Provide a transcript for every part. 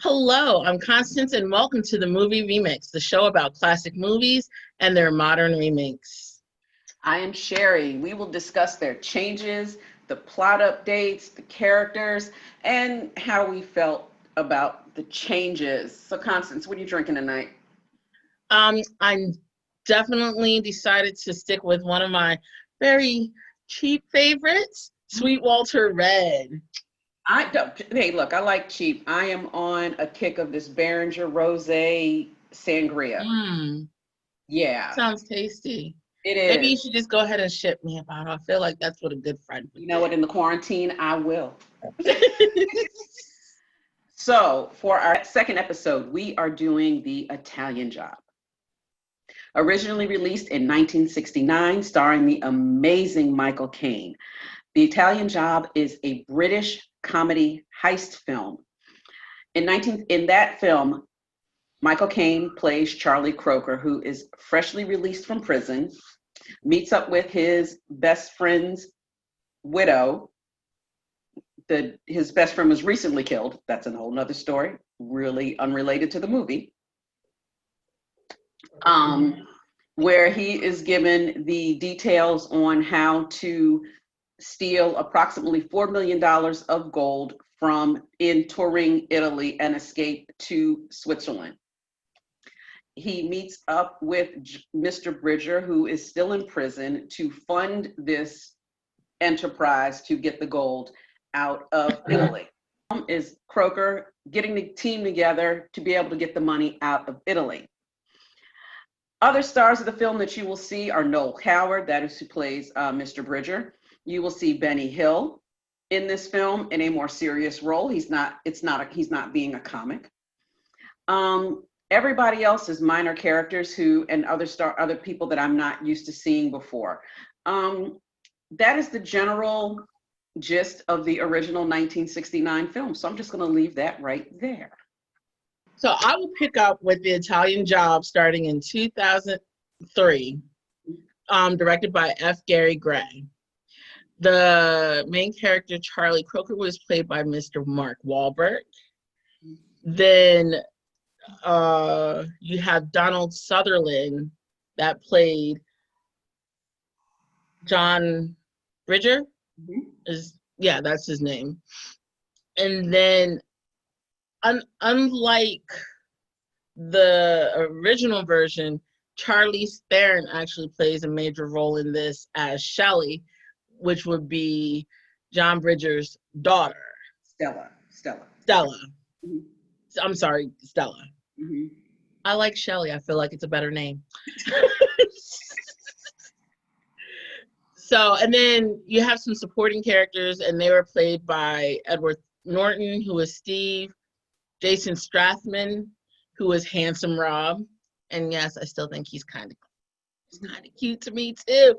Hello, I'm Constance, and welcome to the Movie Remakes, the show about classic movies and their modern remakes. I am Sherry. We will discuss their changes, the plot updates, the characters, and how we felt about the changes. So, Constance, what are you drinking tonight? I definitely decided to stick with one of my very cheap favorites, Sweetwater Red. I don't. Hey, look, I like cheap. I am on a kick of this Behringer Rosé sangria. Mmm, Yeah, sounds tasty. it Maybe you is. should just go ahead and ship me about it. I feel like that's what a good friend would You know what? do. In the quarantine, I will. So, for our second episode, we are doing the Italian Job. Originally released in 1969, starring the amazing Michael Caine. The Italian Job is a British comedy heist film. In that film, Michael Caine plays Charlie Croker, who is freshly released from prison, meets up with his best friend's widow. His best friend was recently killed. That's a whole nother story, really unrelated to the movie. Where he is given the details on how to steal approximately $4 million of gold from in Turin, Italy, and escape to Switzerland. He meets up with Mr. Bridger, who is still in prison, to fund this enterprise to get the gold out of Italy. Is Croker getting the team together to be able to get the money out of Italy. Other stars of the film that you will see are Noel Coward, that is who plays Mr. Bridger. You will see Benny Hill in this film in a more serious role. He's not being a comic. Everybody else is minor characters and other people that I'm not used to seeing before. That is the general gist of the original 1969 film. So I'm just going to leave that right there. So I will pick up with the Italian Job starting in 2003, directed by F. Gary Gray. The main character, Charlie Croker, was played by Mr. Mark Wahlberg. Then you have Donald Sutherland that played John Bridger. That's his name. And then unlike the original version, Charlize Theron actually plays a major role in this as Shelley, which would be John Bridger's daughter. Stella. Mm-hmm. I'm sorry, Stella. Mm-hmm. I like Shelley. I feel like it's a better name. So, and then you have some supporting characters, and they were played by Edward Norton, who was Steve, Jason Strathman, who was Handsome Rob, and yes, I still think he's kind of cute to me too.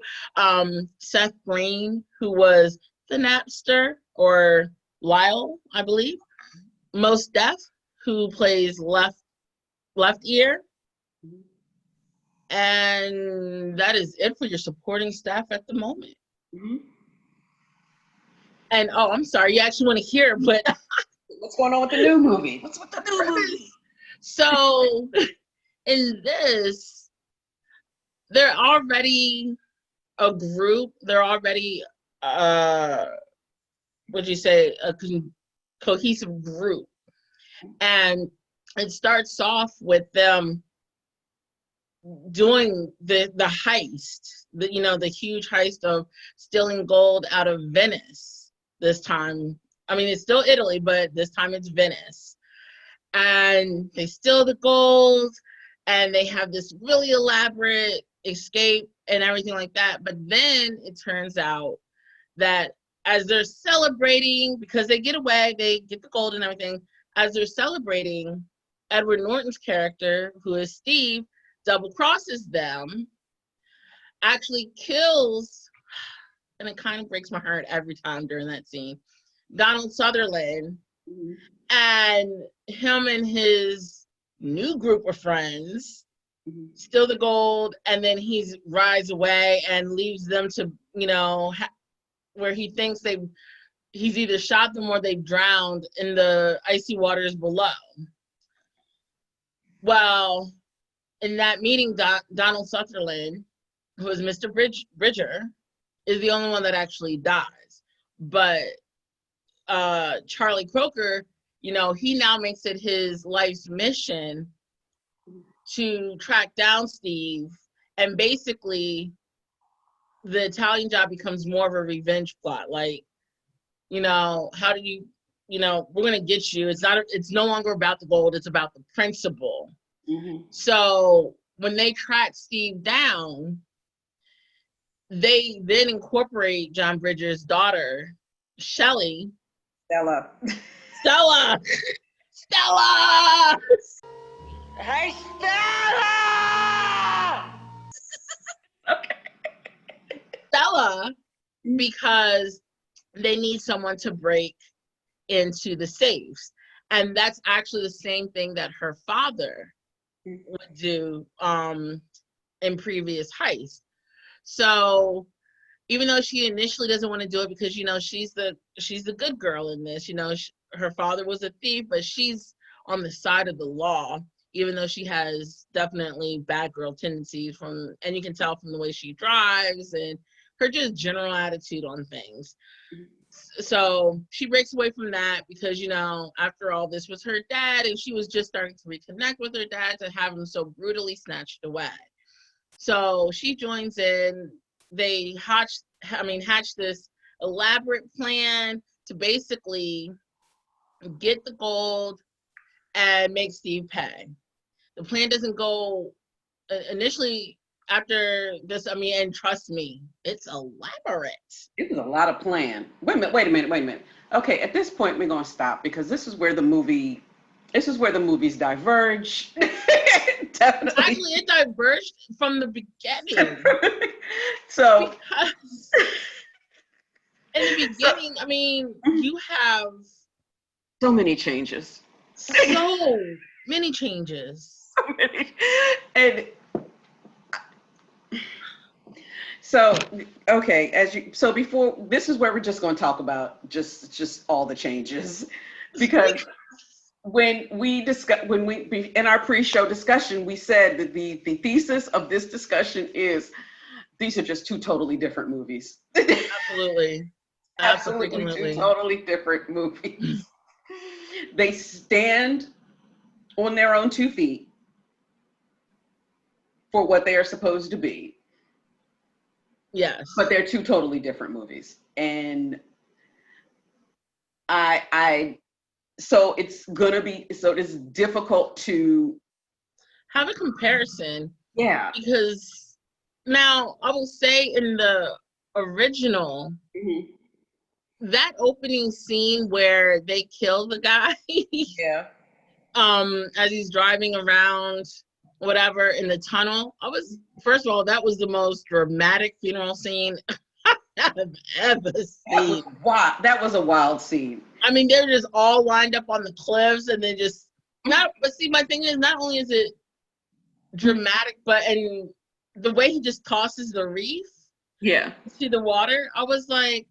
Seth Green, who was the Napster, or Lyle, I believe. Mos Def, who plays Left Ear. And that is it for your supporting staff at the moment. Mm-hmm. And I'm sorry, you actually want to hear, but what's going on with the new movie? What's with the new movie? So in this, they're already a group. They're already would you say a cohesive group, and it starts off with them doing the heist, the huge heist of stealing gold out of Venice. This time, I mean, it's still Italy, but this time it's Venice. And they steal the gold, and they have this really elaborate escape and everything like that. But then it turns out that as they're celebrating, because they get away, they get the gold and everything, as they're celebrating, Edward Norton's character, who is Steve, double crosses them, actually kills, and it kind of breaks my heart every time during that scene, Donald Sutherland. Mm-hmm. And him and his new group of friends steal the gold, and then he rides away and leaves them to, where he thinks he's either shot them or they've drowned in the icy waters below. Well, in that meeting, Donald Sutherland, who is Mr. Bridger, is the only one that actually dies. But Charlie Croker, he now makes it his life's mission to track down Steve, and basically the Italian job becomes more of a revenge plot. Like, how did you, we're gonna get you. It's no longer about the gold, it's about the principle. Mm-hmm. So when they track Steve down, they then incorporate John Bridger's daughter, Shelley. Stella. Stella! Stella! Hey, Stella! Okay. Stella, because they need someone to break into the safes. And that's actually the same thing that her father would do in previous heists. So even though she initially doesn't want to do it because she's the good girl in this, her father was a thief, but she's on the side of the law, even though she has definitely bad girl tendencies, and you can tell from the way she drives and her just general attitude on things. So she breaks away from that because, after all, this was her dad, and she was just starting to reconnect with her dad, to have him so brutally snatched away. So she joins in. They hatch this elaborate plan to basically get the gold and make Steve pay. The plan doesn't go initially after this. And trust me, it's elaborate. It was a lot of plan. Wait a minute. Okay, at this point we're gonna stop because this is where the movies diverge. Definitely. Actually, it diverged from the beginning. So because in the beginning, you have so many changes. So many changes. So many. And so, okay, before, this is where we're just going to talk about just all the changes, because when we in our pre-show discussion, we said that the thesis of this discussion is these are just two totally different movies. Absolutely. Absolutely two totally different movies. They stand on their own 2 feet for what they are supposed to be. Yes. But they're two totally different movies. And so it's difficult to have a comparison. Yeah. Because now I will say in the original, that opening scene where they kill the guy, yeah, as he's driving around whatever in the tunnel, first of all, that was the most dramatic funeral scene I've ever seen. Wow, that was a wild scene. They were just all lined up on the cliffs, and then but see, my thing is, not only is it dramatic, but and the way he just tosses the wreath to the water, I was like,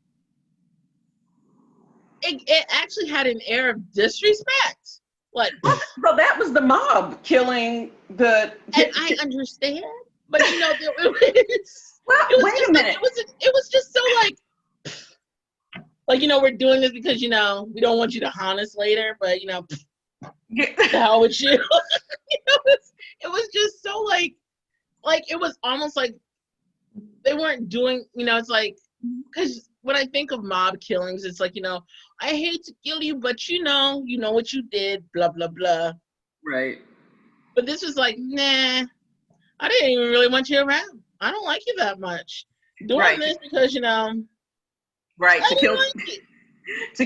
it actually had an air of disrespect. Like, well, that was the mob killing the. And I understand, but it was. Well, wait a minute. It was just so we're doing this because we don't want you to haunt us later, but the hell with you. It was just so like it was almost like they weren't doing. It's like, because when I think of mob killings, it's like, I hate to kill you, but you know what you did, blah blah blah. Right. But this was like, nah, I didn't even really want you around. I don't like you that much. Doing this because right, to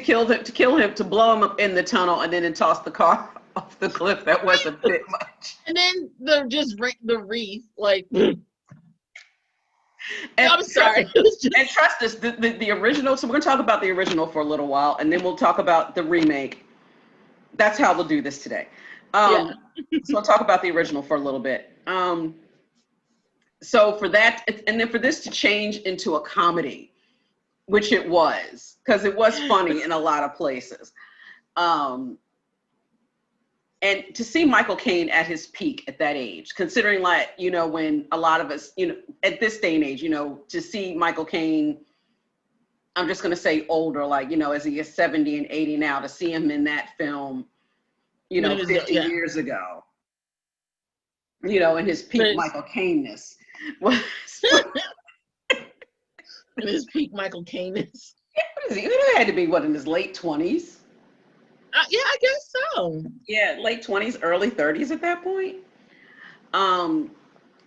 kill him, to blow him up in the tunnel, and then toss the car off the cliff. That was a bit much. And then the wreath, like. And I'm sorry. And trust us, the original. So we're gonna talk about the original for a little while, and then we'll talk about the remake. That's how we'll do this today. So we'll talk about the original for a little bit. So for that, and then for this to change into a comedy, which it was, because it was funny in a lot of places. And And to see Michael Caine at his peak at that age, considering like, you know, when a lot of us, you know, at this day and age, you know, to see Michael Caine, I'm just going to say older, like, you know, as he is 70 and 80 now, to see him in that film, you know, 50 years ago, you know, in his peak Michael Caine-ness was in his peak Michael Caine-ness. Yeah, what is he? He had to be, what, in his late 20s? Yeah, I guess so. Yeah, late 20s, early 30s at that point.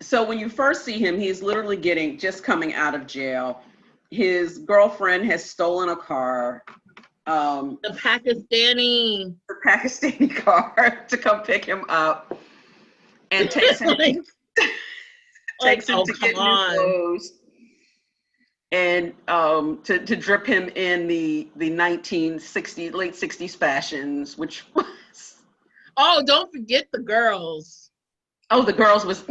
So when you first see him, he's literally just coming out of jail. His girlfriend has stolen a car. The Pakistani car to come pick him up and takes him, takes him to get new clothes. And to drip him in the 1960s, late 60s fashions, which was... Oh, don't forget the girls. Oh, the girls was...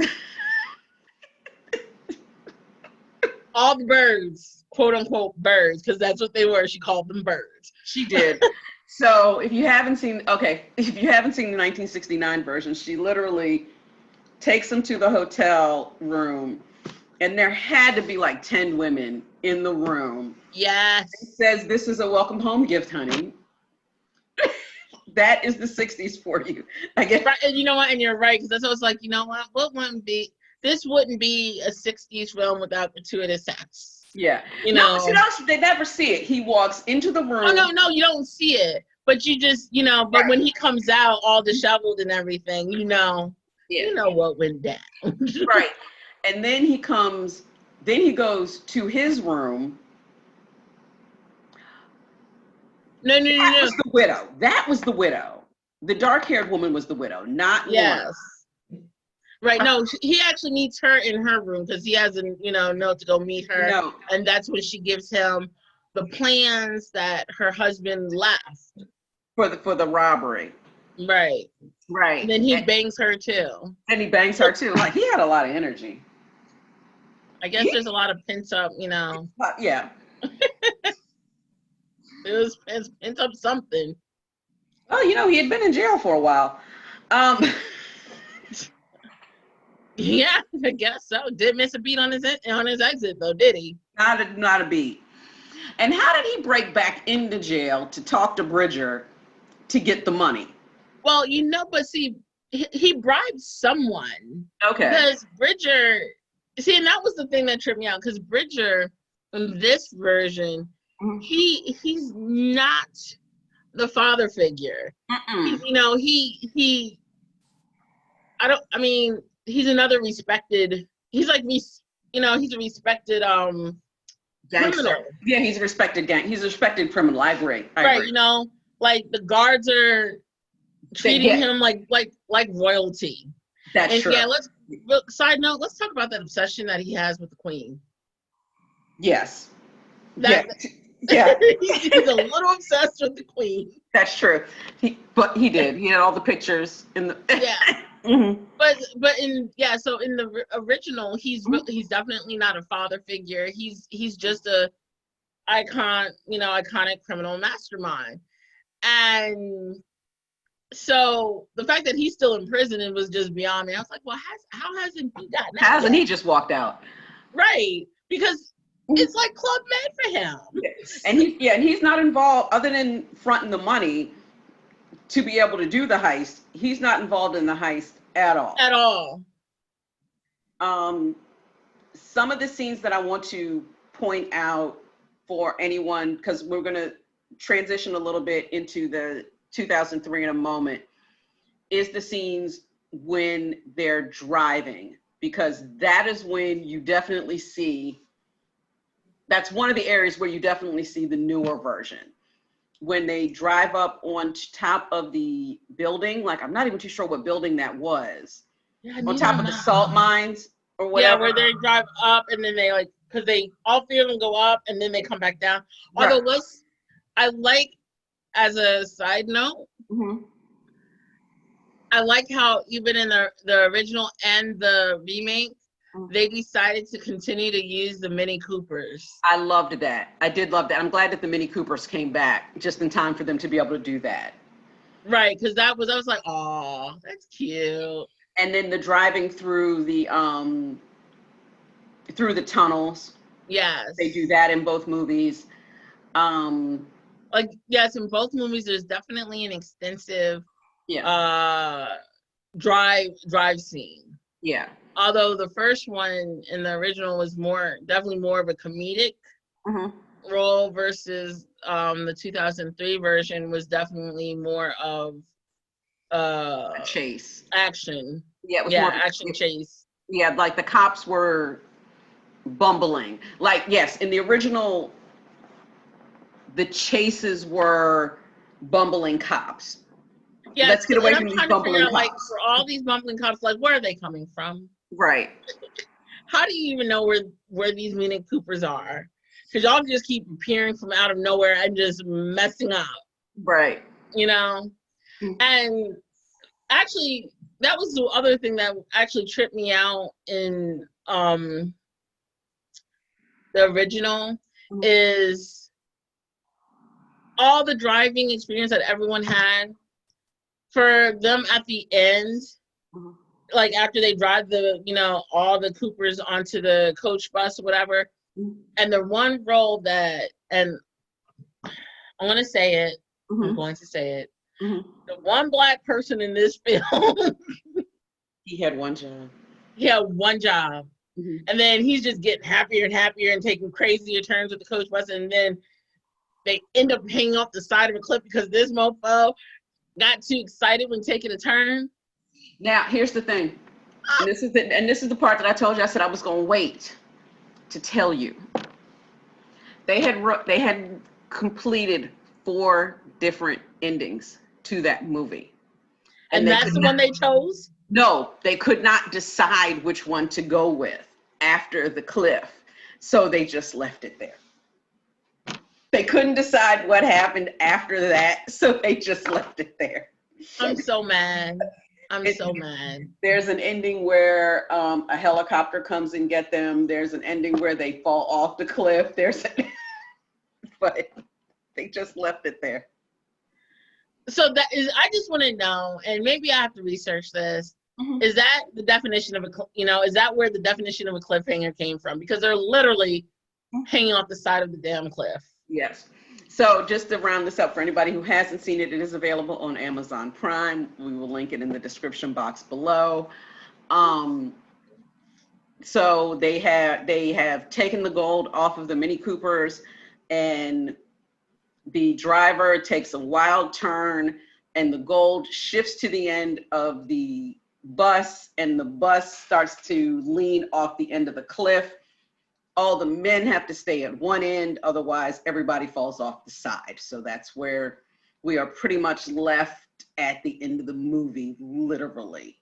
All the birds, quote unquote birds, because that's what they were. She called them birds. She did. So if you haven't seen the 1969 version, she literally takes him to the hotel room, and there had to be like 10 women in the room. Yes. It says, "This is a welcome home gift, honey." That is the 60s for you, I guess. Right, and you know what? And you're right, because that's what it's like. You know what? This wouldn't be a 60s film without gratuitous sex. Yeah. You know. They never see it. He walks into the room. Oh no, you don't see it, but you just, you know. But when he comes out all disheveled and everything, you know. Yeah. You know what went down. Right. And then he goes to his room. No. That was the widow. That was the widow. The dark-haired woman was the widow, not Lorna. Right. No, he actually meets her in her room because he has a note to go meet her. No. And that's when she gives him the plans that her husband left for the robbery. Right. Right. And then he bangs her too. And he bangs her too. Like, he had a lot of energy. I guess there's a lot of pent up, Yeah. It was pent up something. Oh, he had been in jail for a while. Yeah, I guess so. Did miss a beat on his exit though, did he? Not a beat. And how did he break back into jail to talk to Bridger to get the money? Well, but see, he bribed someone. Okay. Because Bridger, and that was the thing that tripped me out. Because Bridger, in this version, he's not the father figure. He's another respected. He's like he's a respected criminal. Yeah, he's a respected He's a respected criminal. I agree. Right. Like the guards are treating him like royalty. That's true. Yeah. Side note. Let's talk about that obsession that he has with the Queen. Yes. Yeah. He's a little obsessed with the Queen. That's true. But he did. He had all the pictures in the. Yeah. So in the original, he's definitely not a father figure. He's just a iconic criminal mastermind. And so the fact that he's still in prison, it was just beyond me. I was like, well, how hasn't he gotten out? Hasn't he just walked out? Right, because it's like Club Med for him. And he's not involved other than fronting the money to be able to do the heist. He's not involved in the heist at all. At all. Some of the scenes that I want to point out for anyone, because we're going to transition a little bit into the 2003 in a moment, is the scenes when they're driving, because that is when you definitely see, that's one of the areas where you definitely see the newer version. When they drive up on top of the building, like I'm not even too sure what building that was. Yeah, on top of the salt mines or whatever. Yeah, where they drive up and then they because they all three of them go up and then they come back down. Right. Although I like, as a side note, I like how even in the original and the remake, they decided to continue to use the Mini Coopers. I loved that. I did love that. I'm glad that the Mini Coopers came back just in time for them to be able to do that. Right, because I was like, oh, that's cute. And then the driving through the tunnels. They do Yes. that in both movies. Um, Like, yes, in both movies there's definitely an extensive yeah, uh drive scene. yeah. Although the first one in the original was definitely more of a comedic Hmm. role versus the 2003 version was definitely more of A chase. action. Yeah, it was more Yeah, of action chase. yeah, like the cops were bumbling. Like, yes, in the original, the chases were bumbling cops. Yes, Let's get away and I'm from these trying to figure bumbling out, like, cops. for all these bumbling cops, like, where are they coming from? Right. How do you even know where these Mini Coopers are? Because y'all just keep appearing from out of nowhere and just messing up, Right. you know? And actually, that was the other thing that actually tripped me out in the original is all the driving experience that everyone had for them at the end, like after they drive all the Coopers onto the coach bus or whatever. And the one role that, and I'm going to say it, I'm going to say it, the one black person in this film, He had one job. he had one job. And then he's just getting happier and happier and taking crazier turns with the coach bus. And then they end up hanging off the side of a cliff because this mofo got too excited when taking a turn. Now, here's the thing. And this is the part that I told you I said I was going to wait to tell you. They had completed 4 different endings to that movie. And that's the one they chose? No, they could not decide which one to go with after the cliff. So they just left it there. They couldn't decide what happened after that, so they just left it there. I'm so mad. I'm so mad. There's an ending where a helicopter comes and get them. There's an ending where they fall off the cliff. But they just left it there. So that is, I just want to know, and maybe I have to research this. Is that the definition of is that where the definition of a cliffhanger came from? Because they're literally hanging off the side of the damn cliff. Yes. So just to round this up for anybody who hasn't seen it, it is available on Amazon Prime. We will link it in the description box below. So they have taken the gold off of the Mini Coopers, and the driver takes a wild turn, and the gold shifts to the end of the bus, and the bus starts to lean off the end of the cliff. All the men have to stay at one end, otherwise everybody falls off the side. So that's where we are pretty much left at the end of the movie, literally.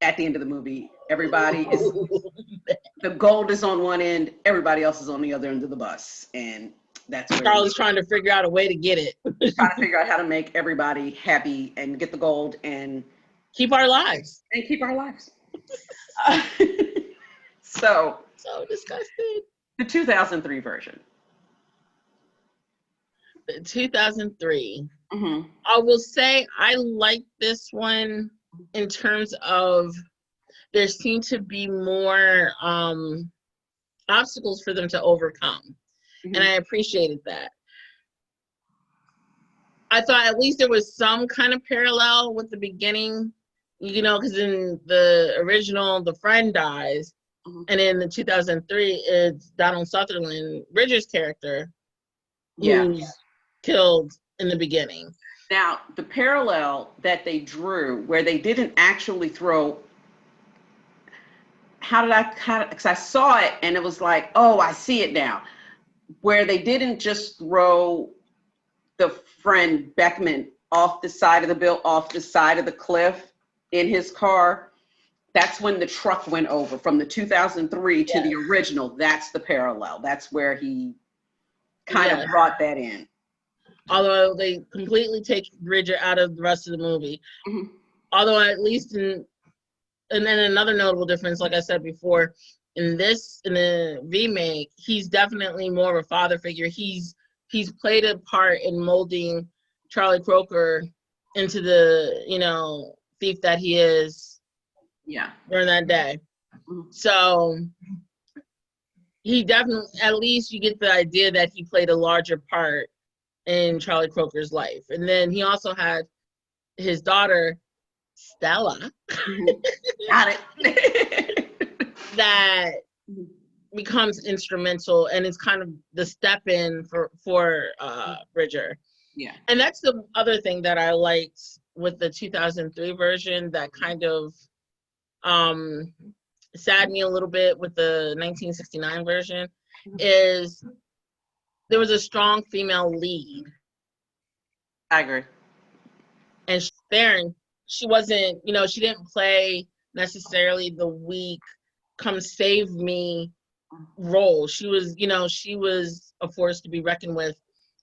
At the end of the movie, the gold is on one end, everybody else is on the other end of the bus. And that's where Charlie's trying to figure out a way to get it. trying to figure out how to make everybody happy and get the gold and keep our lives. And keep our lives. So disgusted. The 2003 version. The 2003. I will say I like this one in terms of there seem to be more obstacles for them to overcome. And I appreciated that. I thought at least there was some kind of parallel with the beginning, because in the original, the friend dies. And in the 2003, it's Donald Sutherland, Bridger's character, who's killed in the beginning. Now, the parallel that they drew, where they didn't actually throw, because I saw it and it was like, oh, I see it now. Where they didn't just throw the friend Beckman off the side of the cliff in his car. That's when the truck went over from the 2003 to the original. That's the parallel. That's where he kind of brought that in. Although they completely take Bridger out of the rest of the movie. Although at least and then another notable difference, like I said before, in the remake, he's definitely more of a father figure. He's played a part in molding Charlie Croker into the, thief that he is Yeah. during that day. Mhm. So he definitely, at least you get the idea that he played a larger part in Charlie Croker's life. And then he also had his daughter, Stella, Got it. that becomes instrumental and is kind of the step in for Bridger. Yeah. And that's the other thing that I liked with the 2003 version that kind of saddened me a little bit with the 1969 version is there was a strong female lead. I agree. And Theron, she wasn't, she didn't play necessarily the weak, come save me role. She was, she was a force to be reckoned with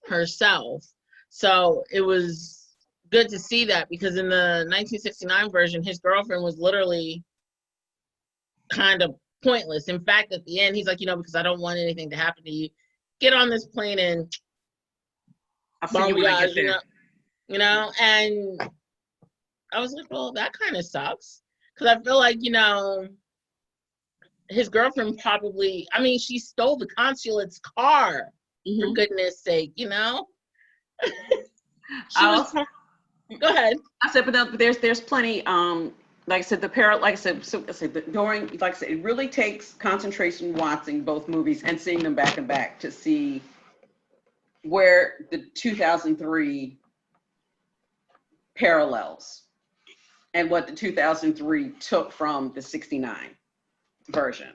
herself. So it was good to see that, because in the 1969 version, his girlfriend was literally kind of pointless. In fact, at the end, he's like, because I don't want anything to happen to you, get on this plane and I'll see you when I get there. And I was like, well, that kind of sucks, because I feel like, his girlfriend probably, she stole the consulate's car, for goodness sake, She was, go ahead. I said, but there's plenty. Like I said, during, like I said, it really takes concentration watching both movies and seeing them back and back to see where the 2003 parallels and what the 2003 took from the 69 version.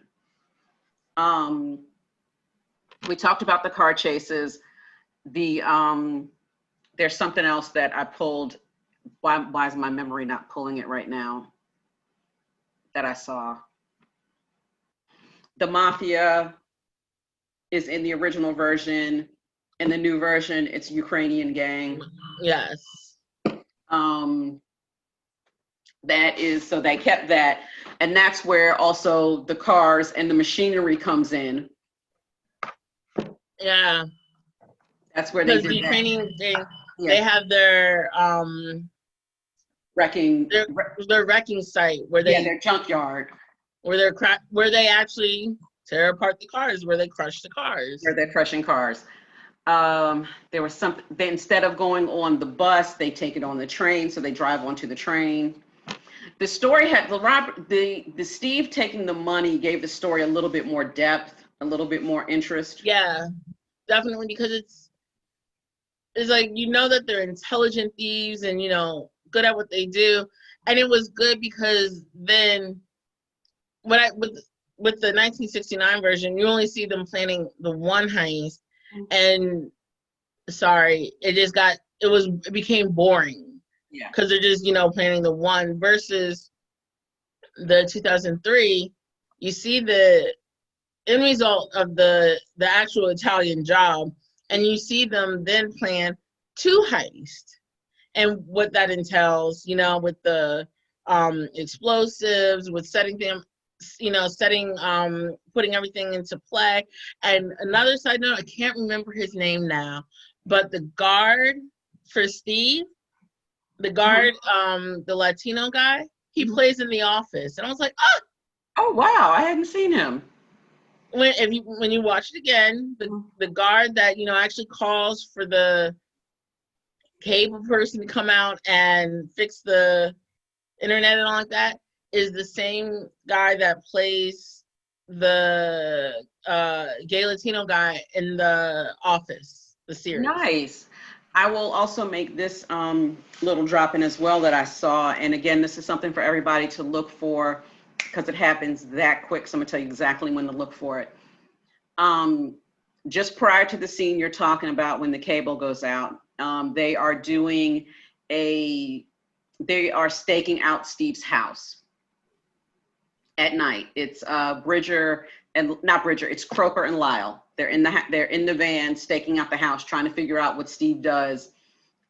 We talked about the car chases. There's something else that I pulled. Why is my memory not pulling it right now? That I saw. The mafia is in the original version. In the new version, it's Ukrainian gang. Yes. That is, so they kept that. And that's where also the cars and the machinery comes in. Yeah. That's where they did the Ukrainian thing. Yeah. They have their wrecking their wrecking site where they their junkyard where they actually tear apart the cars, where they crush the cars. Where they're crushing cars. There was something. They, instead of going on the bus, they take it on the train, so they drive onto the train. The story had the Steve taking the money gave the story a little bit more depth, a little bit more interest. Yeah, definitely, because it's like, that they're intelligent thieves and good at what they do, and it was good because then with the 1969 version, you only see them planning the one heist, and it became boring. Yeah. Because they're just, planning the one, versus the 2003, you see the end result of the actual Italian job, and you see them then plan two heists and what that entails, with the explosives, with setting them, putting everything into play. And another side note, I can't remember his name now, but the guard for Steve, the guard, the Latino guy, he plays in The Office. And I was like, oh wow, I hadn't seen him. When you watch it again, the guard that, actually calls for the cable person to come out and fix the internet and all like that, is the same guy that plays the gay Latino guy in The Office, the series. Nice. I will also make this little drop in as well that I saw. And again, this is something for everybody to look for because it happens that quick. So I'm gonna tell you exactly when to look for it. Just prior to the scene you're talking about when the cable goes out, they are staking out Steve's house at night. It's Bridger and not Bridger, it's Croker and Lyle. They're in the van staking out the house, trying to figure out what Steve does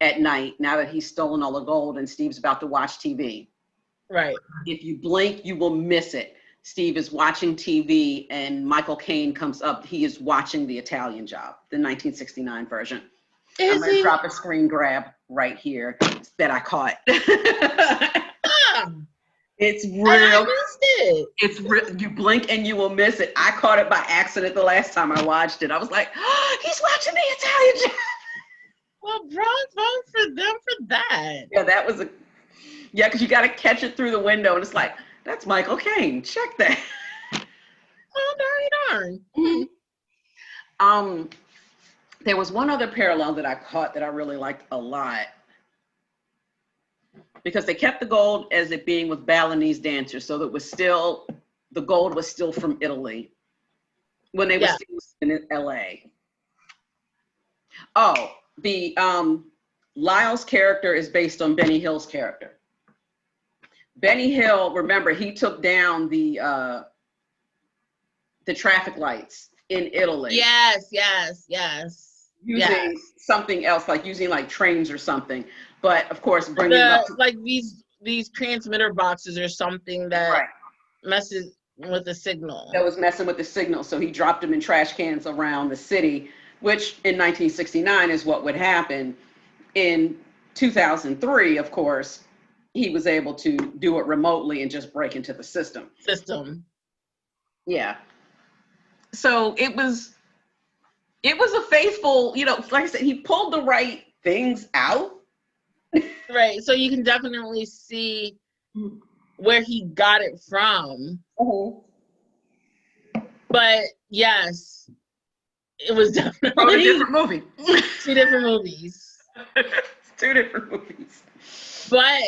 at night now that he's stolen all the gold and Steve's about to watch TV. Right. If you blink, you will miss it. Steve is watching TV and Michael Caine comes up. He is watching The Italian Job, the 1969 version. I'm Is going to he? drop a screen grab right here that I caught. Ah, It's and I real. missed it. It's real. You blink and you will miss it. I caught it by accident the last time I watched it. I was like, oh, he's watching the Italian Job. Well, bravo for them for that. Yeah, that was because you got to catch it through the window, and it's like, that's Michael Caine. Check that. Oh, darn. There was one other parallel that I caught that I really liked a lot, because they kept the gold as it being with Balinese dancers, so that was still, the gold was still from Italy when they were still in LA. Oh, the Lyle's character is based on Benny Hill's character. Benny Hill, remember, he took down the traffic lights in Italy. Yes. Using something else, like using like trains or something. But of course, bringing it up to, like these transmitter boxes or something that messes with the signal. That was messing with the signal. So he dropped them in trash cans around the city, which in 1969 is what would happen. In 2003, of course, he was able to do it remotely and just break into the system. Yeah. So it was a faithful, like I said, he pulled the right things out. Right. So you can definitely see where he got it from. But yes, it was definitely a different movie. Two different movies. Two different movies. But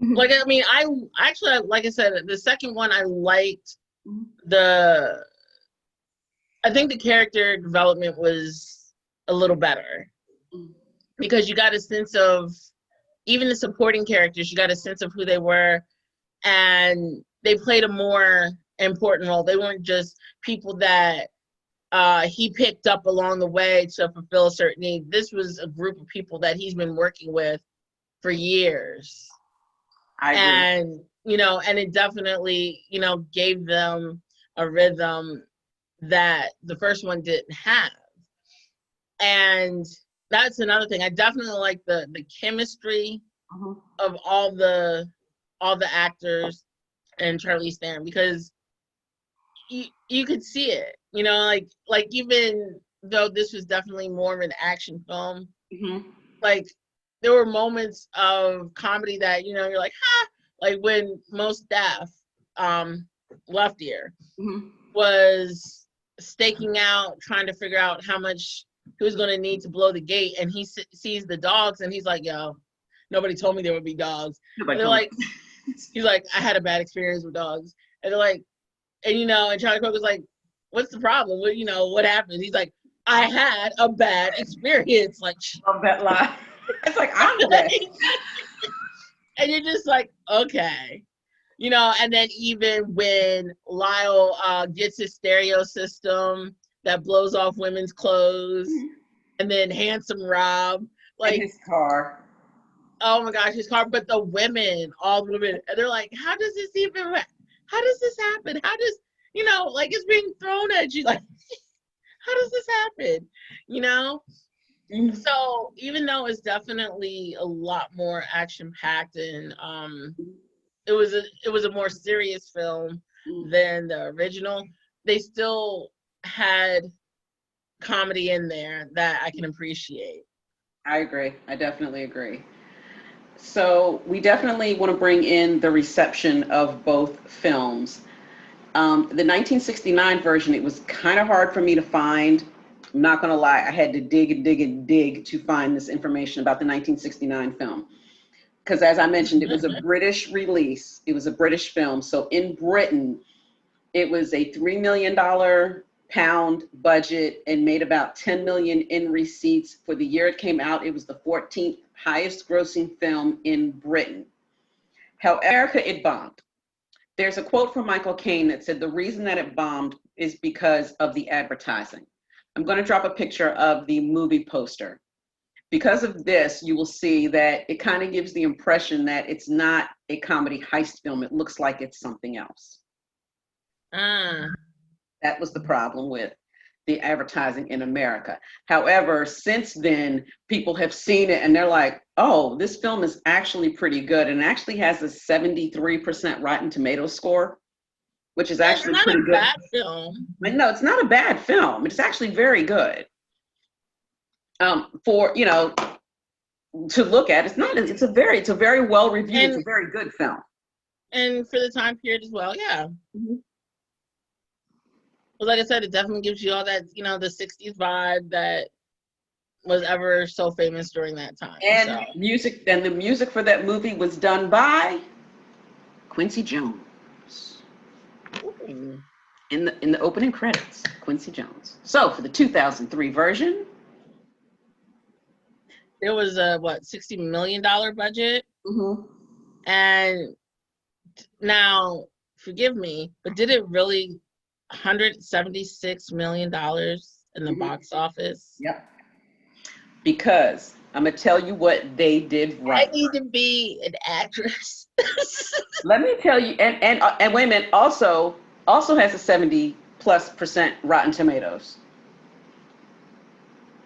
like, I mean, I actually, like I said, the second one I liked. I think the character development was a little better because you got a sense of, even the supporting characters, you got a sense of who they were, and they played a more important role. They weren't just people that he picked up along the way to fulfill a certain need. This was a group of people that he's been working with for years. I agree. And, and it definitely, gave them a rhythm that the first one didn't have. And that's another thing. I definitely like the chemistry of all the actors and Charlize Theron, because you could see it, like even though this was definitely more of an action film, like there were moments of comedy that, you're like, ha, like when Most Def, Left Ear, was staking out, trying to figure out how much he was going to need to blow the gate, and he sees the dogs, and he's like, yo, nobody told me there would be dogs. And they're like, he's like, I had a bad experience with dogs. And they're like, and Charlie Cook was like, what's the problem? What happened? He's like, I had a bad experience. Like, love that line. It's like, I'm bad. And you're just like, okay. And then even when Lyle gets his stereo system that blows off women's clothes, and then Handsome Rob, like, in his car. Oh my gosh, his car. But all the women, and they're like, how does this happen? How does, like, it's being thrown at you. Like, how does this happen? So even though it's definitely a lot more action packed, and it was a more serious film than the original, they still had comedy in there that I can appreciate. I agree. I definitely agree. So we definitely want to bring in the reception of both films. The 1969 version, it was kind of hard for me to find. I'm not going to lie. I had to dig and dig and dig to find this information about the 1969 film. Because as I mentioned, it was a British release. It was a British film. So in Britain, it was a $3 million pound budget and made about 10 million in receipts. For the year it came out, it was the 14th highest grossing film in Britain. However, it bombed. There's a quote from Michael Caine that said the reason that it bombed is because of the advertising. I'm going to drop a picture of the movie poster. Because of this, you will see that it kind of gives the impression that it's not a comedy heist film. It looks like it's something else. That was the problem with the advertising in America. However, since then, people have seen it and they're like, oh, this film is actually pretty good, and actually has a 73% Rotten Tomatoes score, which is It's actually not pretty a good. bad film. No, it's not a bad film. It's actually very good. For, you know, to look at. It's a very well reviewed, it's a very good film. And for the time period as well, yeah. Mm-hmm. But like I said, it definitely gives you all that, you know, the 60s vibe that was ever so famous during that time. And so. the music for that movie was done by Quincy Jones. Ooh. In the opening credits, Quincy Jones. So for the 2003 version, there was a $60 million budget. mm-hmm. And now, forgive me, but did it really $176 million in the Mm-hmm. box office? Yep. Because I'm gonna tell you what they did right. I need to be an actress. Let me tell you, and wait a minute, also has a 70+% Rotten Tomatoes.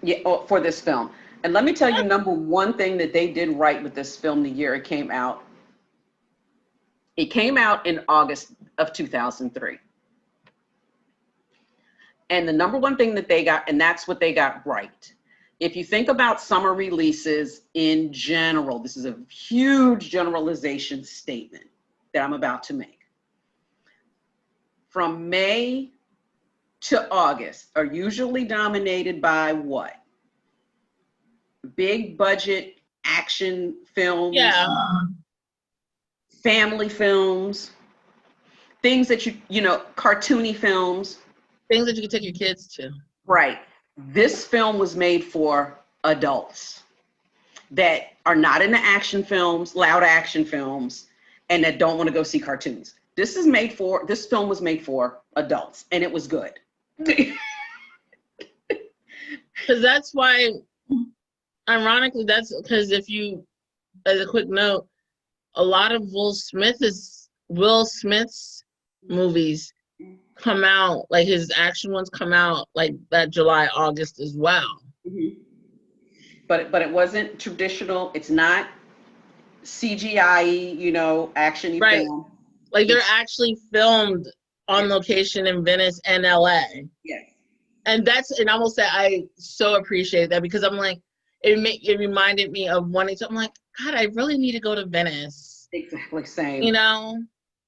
Yeah, for this film. And let me tell you, number one thing that they did right with this film the year it came out. It came out in August of 2003. And the number one thing that they got, and that's what they got right. If you think about summer releases in general, this is a huge generalization statement that I'm about to make. From May to August are usually dominated by what? Big budget action films, Yeah. family films, things that you know, cartoony films. Things that you can take your kids to. Right. This film was made for adults that are not into action films, loud action films, and that don't want to go see cartoons. This film was made for adults, and it was good. Because that's why, ironically, that's because if you, as a quick note, a lot of Will Smith's movies come out, like his action ones come out like that July, August as well. Mm-hmm. But it wasn't traditional. It's not CGI, you know, action-y right. film. Like they're actually filmed on location in Venice and LA. Yes. And I will say I so appreciate that, because I'm like, it reminded me of wanting to, I'm like, God, I really need to go to Venice. Exactly, same. You know?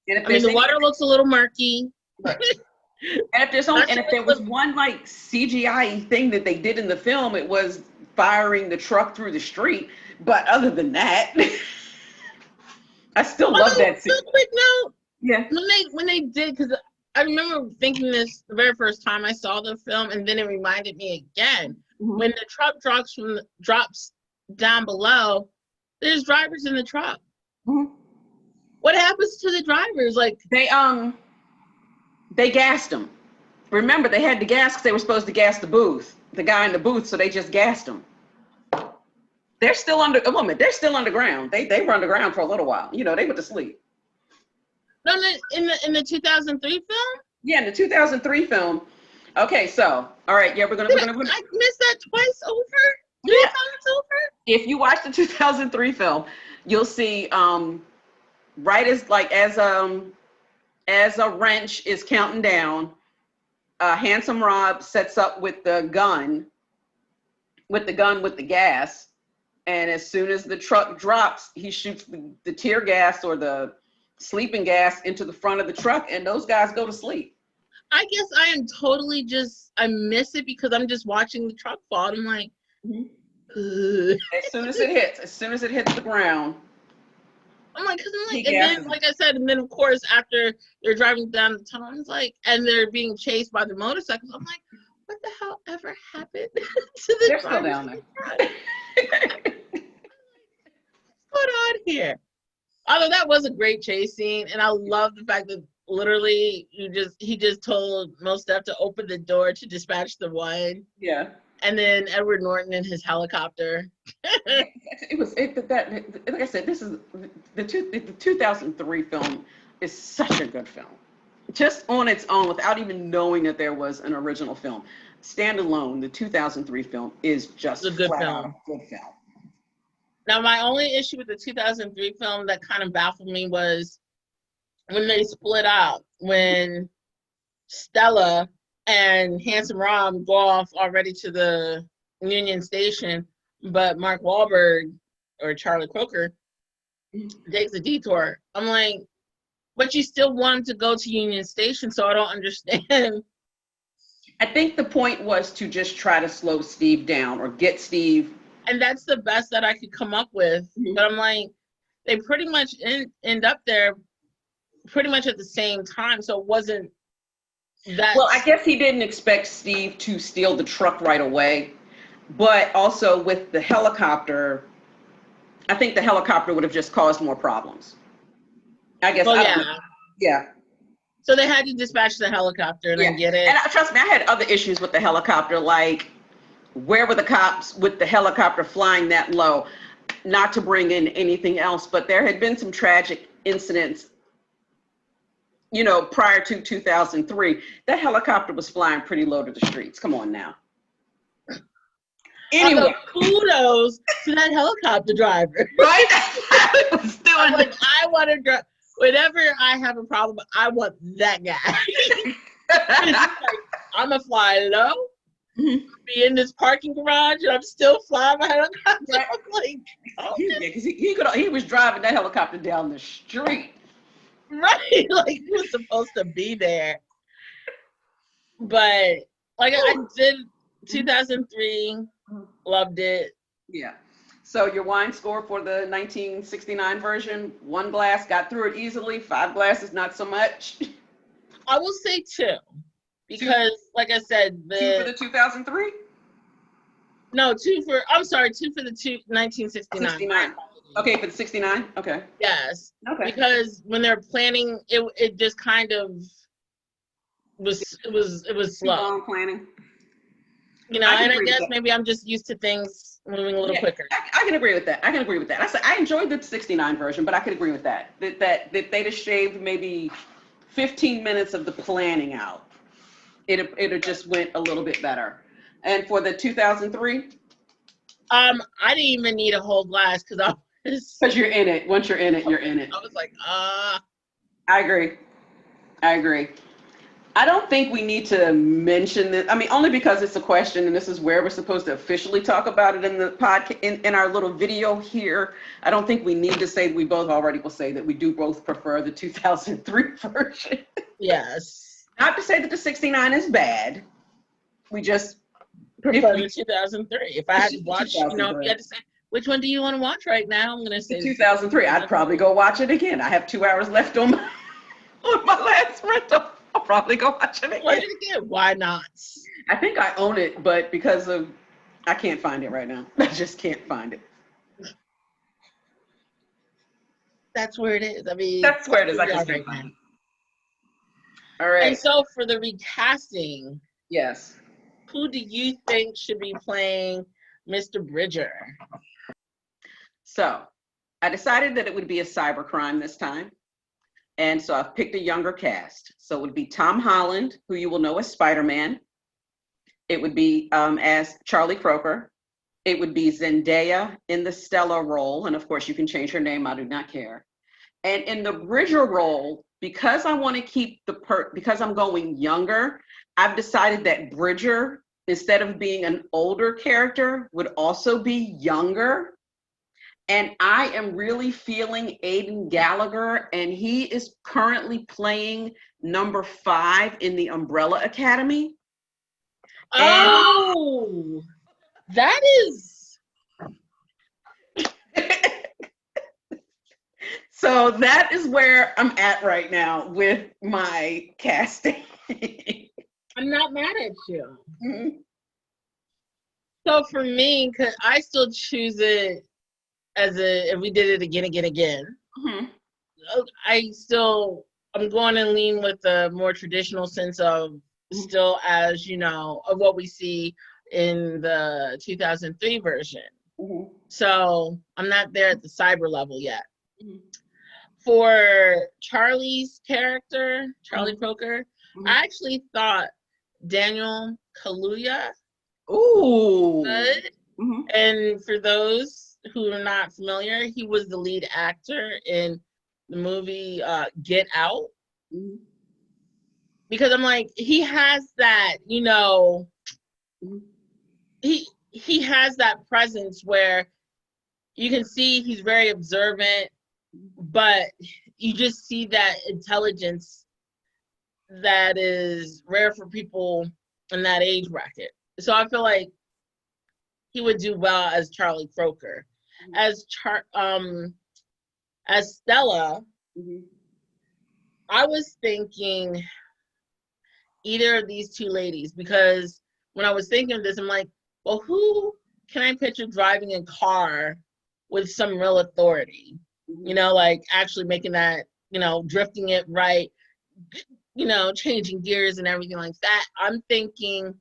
And I mean, the water looks a little murky. Right. And if there was one like CGI thing that they did in the film, it was firing the truck through the street. But other than that, I still love that scene. Quick note. Yeah. When they did, because I remember thinking this the very first time I saw the film, and then it reminded me again. Mm-hmm. When the truck drops down below, there's drivers in the truck. Mm-hmm. What happens to the drivers? Like they gassed them. Remember, they had to gas because they were supposed to gas the guy in the booth, so they just gassed him. They're still they're still underground. They were underground for a little while. You know, they went to sleep. No, in the 2003 film? Yeah, in the 2003 film. Okay, so all right, yeah, we're gonna. I missed that twice over. Yeah. 3 times over. If you watch the 2003 film, you'll see right as a wrench is counting down, Handsome Rob sets up with the gun with the gas, and as soon as the truck drops, he shoots the tear gas or the sleeping gas into the front of the truck, and those guys go to sleep. I guess I am totally I miss it because I'm just watching the truck fall, and I'm like, as soon as it hits the ground. I'm like, and then, like I said, and then of course after they're driving down the tunnel, it's like, and they're being chased by the motorcycles. I'm like, what the hell ever happened to the They're still down there. What's going on here? Although that was a great chase scene, and I love the fact that literally he just told Mos Def to open the door to dispatch the one. Yeah. And then Edward Norton in his helicopter. Like I said, this is the 2003 film is such a good film, just on its own, without even knowing that there was an original film. standalone, the 2003 film is just It's a good flat film. out a good film. Now, my only issue with the 2003 film that kind of baffled me was when they split up, when Stella and Handsome Rob go off already to the Union Station, but Mark Wahlberg or Charlie Croker takes a detour. I'm like, but you still wanted to go to Union Station, so I don't understand. I think the point was to just try to slow Steve down or get Steve. And that's the best that I could come up with. But I'm like, they pretty much end up there pretty much at the same time, so it wasn't that. Well, I guess he didn't expect Steve to steal the truck right away, but also with the helicopter, I think the helicopter would have just caused more problems. I guess. Well, I don't know. yeah. Yeah. So they had to dispatch the helicopter, and I get it. And trust me, I had other issues with the helicopter, like where were the cops with the helicopter flying that low? Not to bring in anything else, but there had been some tragic incidents, you know, prior to 2003. That helicopter was flying pretty low to the streets. Come on now. Anyway. Although, kudos to that helicopter driver. Right? I was doing I'm like, I want to drive. Whenever I have a problem, I want that guy. Like, I'm going to fly low, be in this parking garage, and I'm still flying my helicopter. Right. I'm like, oh, because he was driving that helicopter down the street. right. Like, he was supposed to be there. But, like, I did 2003, loved it. Yeah. So your wine score for the 1969 version, 1 glass, got through it easily, 5 glasses, not so much. I will say 2. Because, like I said, 2 for the 2003? No, 2 for, I'm sorry, 2 for the 1969. 69. Okay, for the 69? Okay. Yes. Okay. Because when they're planning, it just kind of was slow. Long planning. You know, and I guess maybe I'm just used to things moving a little quicker. I can agree with that. I can agree with that. I enjoyed the 69 version, but I could agree with that. That they'd have shaved maybe 15 minutes of the planning out. It just went a little bit better. And for the 2003? I didn't even need a whole glass because you're in it. Once you're in it, you're in it. I was like, I agree. I don't think we need to mention this. I mean, only because it's a question, and this is where we're supposed to officially talk about it in the podcast, in our little video here. I don't think we need to say, we both already will say that we do both prefer the 2003 version. yes. Not to say that the 69 is bad. We just prefer the 2003. If I had to watch, you know, if you had to say, which one do you want to watch right now? I'm going to say 2003. I'd probably go watch it again. I have 2 hours left on my last rental. I'll probably go watch it again. Watch it again. Why not? I think I own it, but because of, I can't find it right now. I just can't find it. That's where it is. I mean, that's where it is. I just can't find it. All right. And so for the recasting, yes, who do you think should be playing Mr. Bridger? So I decided that it would be a cybercrime this time. And so I've picked a younger cast. So it would be Tom Holland, who you will know as Spider-Man. It would be as Charlie Croker. It would be Zendaya in the Stella role. And of course, you can change her name. I do not care. And in the Bridger role, because I want to keep because I'm going younger, I've decided that Bridger, instead of being an older character, would also be younger. And I am really feeling Aidan Gallagher, and he is currently playing number 5 in the Umbrella Academy. Oh, that is. So that is where I'm at right now with my casting. I'm not mad at you. Mm-hmm. So for me, because I still choose it if we did it again. Mm-hmm. I'm going to lean with the more traditional sense of still as, you know, of what we see in the 2003 version. Mm-hmm. So I'm not there at the cyber level yet. Mm-hmm. For Charlie's character, Charlie Croker, I actually thought Daniel Kaluuya. Ooh. Good. Mm-hmm. And for those who are not familiar, he was the lead actor in the movie Get Out. Mm-hmm. Because I'm like, he has that, you know, Mm-hmm. he has that presence where you can see he's very observant, but you just see that intelligence that is rare for people in that age bracket. So I feel like he would do well as Charlie Croker. As as Stella, Mm-hmm. I was thinking either of these two ladies, because when I was thinking of this, I'm like, well, who can I picture driving a car with some real authority? Mm-hmm. You know, like actually making that, you know, drifting it right, you know, changing gears and everything like that. I'm thinking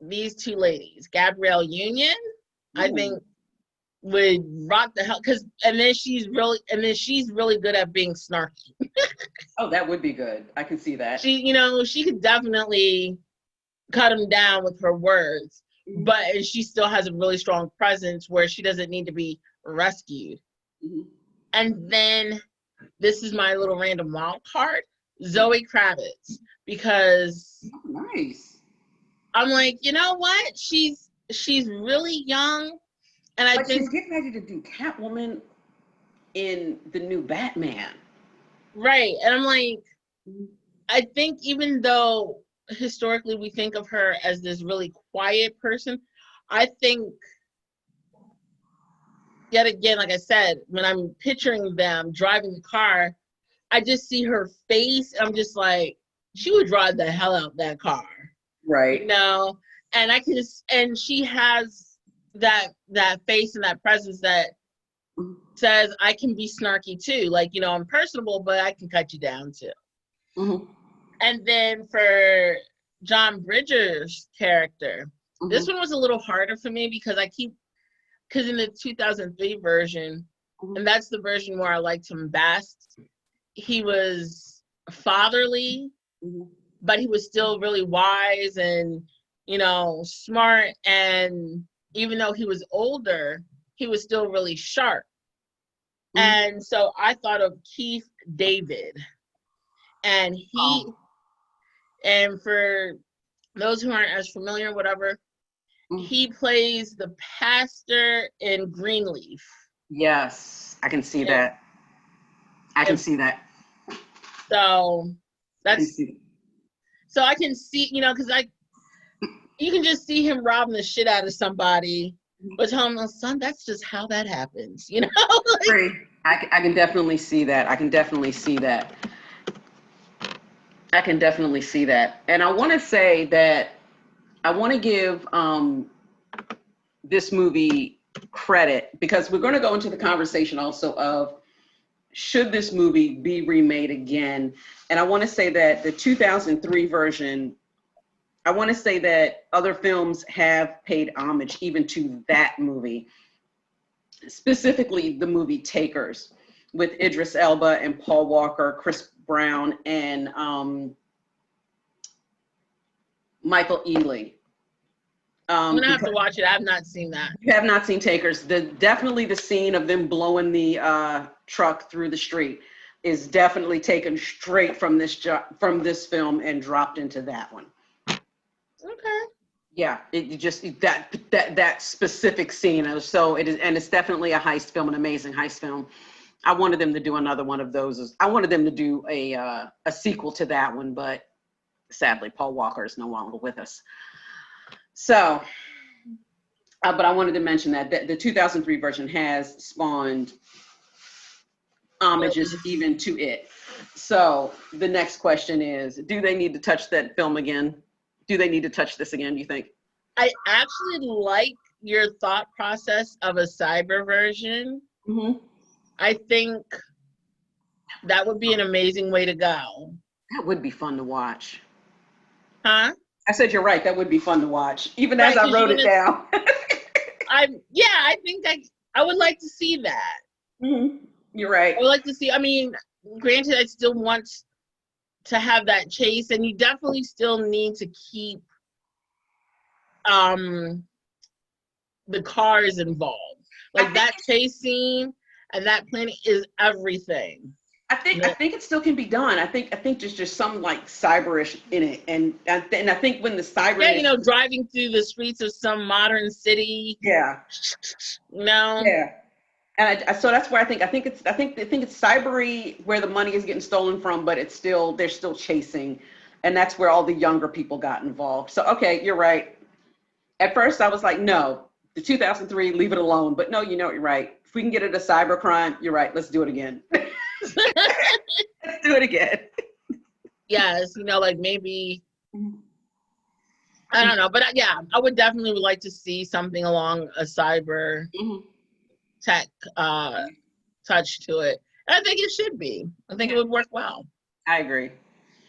these two ladies, Gabrielle Union, I think would rock the hell, because and then she's really good at being snarky. Oh, that would be good. I can see that. She could definitely cut him down with her words, but she still has a really strong presence where she doesn't need to be rescued. Mm-hmm. And then this is my little random wild card, Zoe Kravitz, because Nice. I'm like, you know what? She's really young, and I But think she's getting ready to do Catwoman in the new Batman. right, and I'm like, I think even though historically we think of her as this really quiet person, I think yet again, like I said, when I'm picturing them driving the car, I just see her face. I'm just like, she would drive the hell out of that car, Right. you know. And I can just, and she has that face and that presence that says I can be snarky too. Like, you know, I'm personable, but I can cut you down too. Mm-hmm. And then for John Bridger's character, this one was a little harder for me because because in the 2003 version, and that's the version where I liked him best, he was fatherly, but he was still really wise and, you know, smart. And even though he was older, he was still really sharp. And so I thought of Keith David. And and for those who aren't as familiar, whatever, he plays the pastor in Greenleaf. Yes, I can see that. I can see that. So that's so I can see, you know, because you can just see him robbing the shit out of somebody, but tell him, son, that's just how that happens, you know. Like, I can definitely see that. I can definitely see that. I can definitely see that. And I want to say that I want to give this movie credit because we're going to go into the conversation also of should this movie be remade again? And I want to say that the 2003 version, I want to say that other films have paid homage even to that movie, specifically the movie Takers with Idris Elba and Paul Walker, Chris Brown, and Michael Ealy. I'm gonna have to watch it. I've not seen that. You have not seen Takers. Definitely the scene of them blowing the truck through the street is definitely taken straight from this film and dropped into that one. Okay. Yeah, it just that specific scene. So it is, and it's definitely a heist film, an amazing heist film. I wanted them to do another one of those. I wanted them to do a sequel to that one, but sadly, Paul Walker is no longer with us. So, but I wanted to mention that the 2003 version has spawned homages even to it. So the next question is, do they need to touch that film again? Do they need to touch this again, do you think? I actually like your thought process of a cyber version. Mm-hmm. I think that would be an amazing way to go. That would be fun to watch. Huh? I said you're right. That would be fun to watch, even as I wrote it down. I think I would like to see that. Mm-hmm. You're right. I would like to see. I mean, granted, I still want to have that chase, and you definitely still need to keep the cars involved. Like that chase scene and that planning is everything. I think it still can be done. I think there's just some like cyberish in it, and I think when the Yeah, cyberness, driving through the streets of some modern city. yeah, No. yeah, and so that's where I think it's cybery where the money is getting stolen from, but it's still they're still chasing, and that's where all the younger people got involved. So okay, you're right. At first, I was like, no, the 2003, leave it alone. But no, you're right. If we can get it a cyber crime, you're right. Let's do it again. Let's do it again. Yes, like maybe I don't know, but yeah, I would definitely would like to see something along a cyber tech touch to it. And I think it should be. I think it would work well. I agree.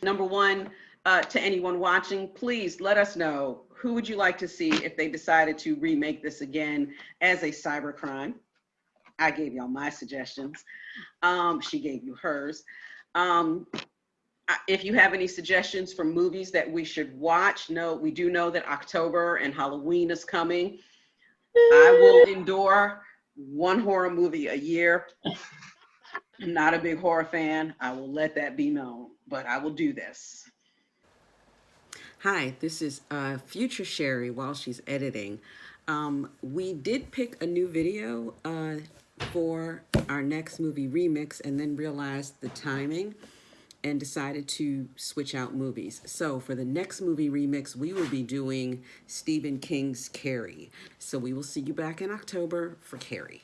Number one, to anyone watching, please let us know who would you like to see if they decided to remake this again as a cybercrime. I gave y'all my suggestions. She gave you hers. If you have any suggestions for movies that we should watch, we do know that October and Halloween is coming. I will endure one horror movie a year. I'm not a big horror fan. I will let that be known, but I will do this. Hi, this is future Sherry while she's editing. We did pick a new video for our next movie remix and then realized the timing and decided to switch out movies. So for the next movie remix, we will be doing Stephen King's Carrie. So we will see you back in October for Carrie.